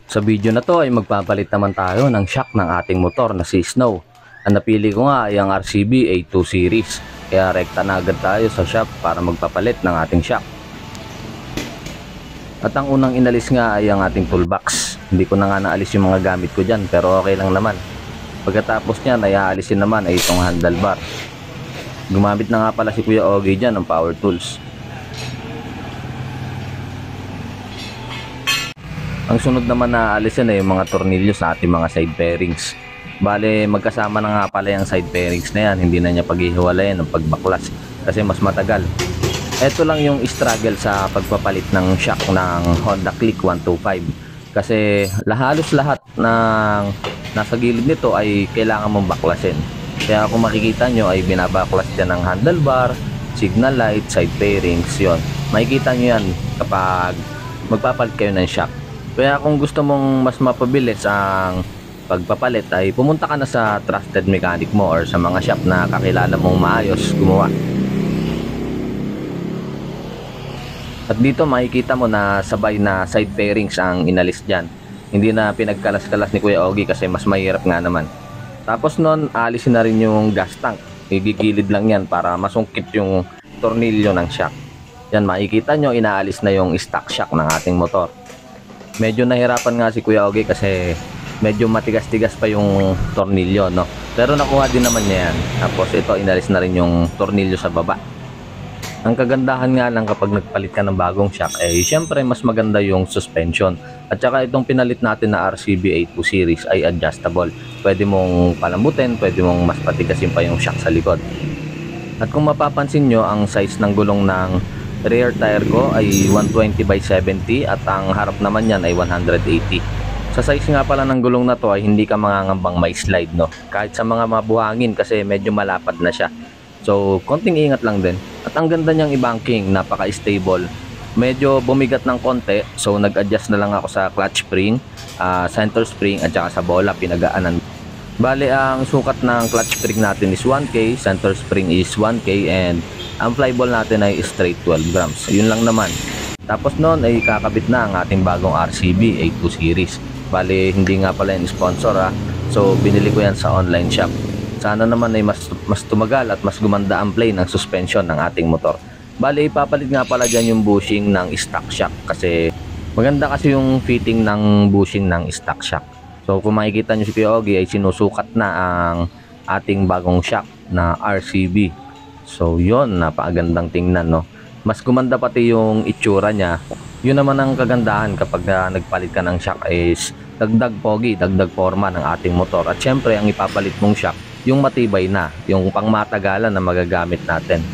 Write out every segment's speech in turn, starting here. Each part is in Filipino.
Sa video na to ay magpapalit naman tayo ng shock ng ating motor na si Snow. Ang napili ko nga ay ang RCB A2 series. Kaya rekta na agad tayo sa shop para magpapalit ng ating shock. At ang unang inalis nga ay ang ating toolbox. Hindi ko na nga naalis yung mga gamit ko dyan pero okay lang naman. Pagkatapos niyan ay aalisin naman ay itong handlebar. Gumamit na nga pala si Kuya Ogie dyan ng power tools. Ang sunod naman na aalisin ay yung mga tornilyo sa ating mga side bearings. Bale, magkasama na nga pala yung side bearings na yan. Hindi na niya paghihiwalayan ng pagbaklas kasi mas matagal. Ito lang yung struggle sa pagpapalit ng shock ng Honda Click 125. Kasi halos lahat ng nasa gilid nito ay kailangan mong baklasin. Kaya kung makikita nyo ay binabaklas dyan ng handlebar, signal light, side bearings, yon. Makikita nyo yan kapag magpapalit kayo ng shock. Kaya kung gusto mong mas mapabilis ang pagpapalit ay pumunta ka na sa trusted mechanic mo or sa mga shop na kakilala mong maayos gumawa. At dito makikita mo na sabay na side bearings ang inalis dyan. Hindi na pinagkalas-kalas ni Kuya Ogie kasi mas mahirap nga naman. Tapos nun, alisin na rin yung gas tank. Igigilid lang yan para masungkit yung tornilyo ng shock. Yan, makikita nyo, inaalis na yung stock shock ng ating motor. Medyo nahirapan nga si Kuya Ogie kasi medyo matigas-tigas pa yung tornilyo, no? Pero nakuha din naman niya yan. Tapos ito, inalis na rin yung tornilyo sa baba. Ang kagandahan nga lang kapag nagpalit ka ng bagong shock ay syempre mas maganda yung suspension. At saka itong pinalit natin na RCB A2 series ay adjustable. Pwede mong palambutin, pwede mong mas patigasin pa yung shock sa likod. At kung mapapansin nyo, ang size ng gulong ng rear tire ko ay 120/70 at ang harap naman yan ay 180. Sa size nga pala ng gulong na to ay hindi ka mangangambang may slide, no? Kahit sa mga mabuhangin kasi medyo malapad na siya. So, konting ingat lang din. At ang ganda niyang i-banking, napaka-stable. Medyo bumigat ng konti, so nag-adjust na lang ako sa clutch spring, center spring at saka sa bola, pinagaanan. Bale, ang sukat ng clutch spring natin is 1K, center spring is 1K, and ang flyball natin ay straight 12 grams. Yun lang naman. Tapos noon ay kakabit na ang ating bagong RCB A2 series. Bale, hindi nga pala yung sponsor So, binili ko yan sa online shop. Sana naman ay mas tumagal at mas gumanda ang play ng suspension ng ating motor. Bale, ipapalit nga pala dyan yung bushing ng stock shock kasi maganda kasi yung fitting ng bushing ng stock shock. So, kung makikita nyo si Kuya Ogie ay sinusukat na ang ating bagong shock na RCB. So, yun, napakagandang tingnan, no? Mas gumanda pati yung itsura niya. Yun naman ang kagandahan kapag nagpalit ka ng shock is dagdag pogi, dagdag forma ng ating motor. At syempre, ang ipapalit mong shock, yung matibay na, yung pangmatagalan na magagamit natin.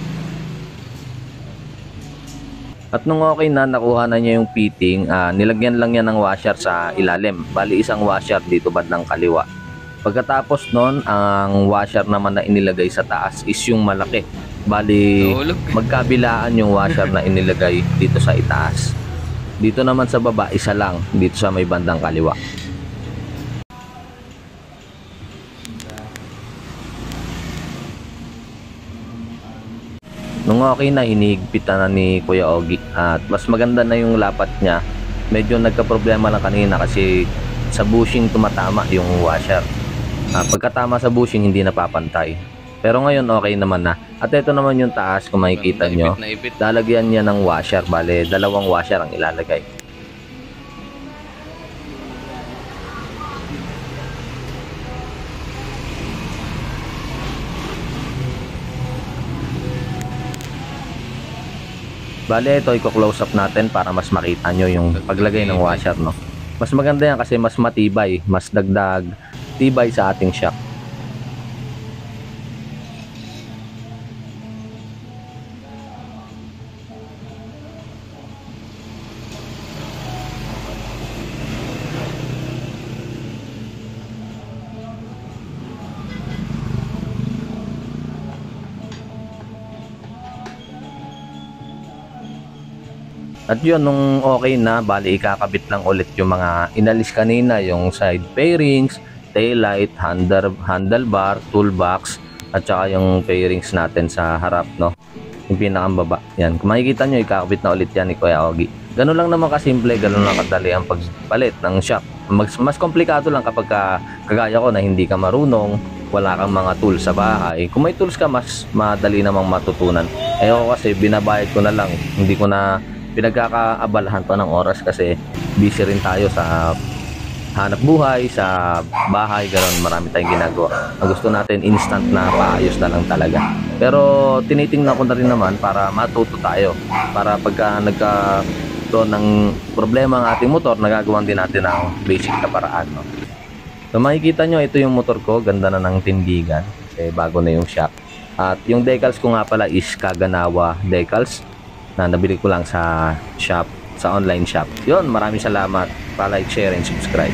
At nung okay na, nakuha na niya yung fitting, nilagyan lang niya ng washer sa ilalim. Bali, isang washer dito bandang kaliwa. Pagkatapos nun, ang washer naman na inilagay sa taas is yung malaki. Bali, magkabilaan yung washer na inilagay dito sa itaas. Dito naman sa baba, isa lang dito sa may bandang kaliwa. Nung okay na, hinihigpitan na ni Kuya Ogie at mas maganda na yung lapat niya. Medyo nagka-problema lang kanina kasi sa bushing tumatama yung washer. Pagkatama sa bushing hindi napapantay. Pero ngayon okay naman na. At ito naman yung taas, kung makikita nyo, lalagyan niya ng washer. Bale, dalawang washer ang ilalagay. Bale, ito i-close up natin para mas makita nyo yung paglagay ng washer, no? Mas maganda yan kasi mas matibay, mas dagdag tibay sa ating shock. At yun, nung okay na, bali ikakabit lang ulit yung mga inalis kanina, yung side fairings, taillight, handlebar, toolbox, at saka yung fairings natin sa harap, no? yung pinakambaba. Yan, kung makikita nyo, ikakabit na ulit yan ni Kuya Ogie. Ganun lang naman kasimple, ganun lang kadali ang pagpalit ng shock. Mas komplikado lang kapag kagaya ko na hindi ka marunong, wala kang mga tools sa bahay. Kung may tools ka, mas madali namang matutunan. Ako kasi binabayad ko na lang, hindi ko na pinagkakaabalahan pa ng oras kasi busy rin tayo sa hanap buhay, sa bahay, gano'n, marami tayong ginagawa. Ang gusto natin, instant na paayos na lang talaga. Pero tinitingnan ko na rin naman para matuto tayo. Para pagka nagkaroon ng problema ang ating motor, nagagawan din natin ang basic na paraan. No? So makikita nyo, ito yung motor ko, ganda na ng tindigan. Bago na yung shock. At yung decals ko nga pala is Kaganawa decals na nabili ko lang sa shop, sa online shop. Yun, maraming salamat. Pa-like, share, and subscribe.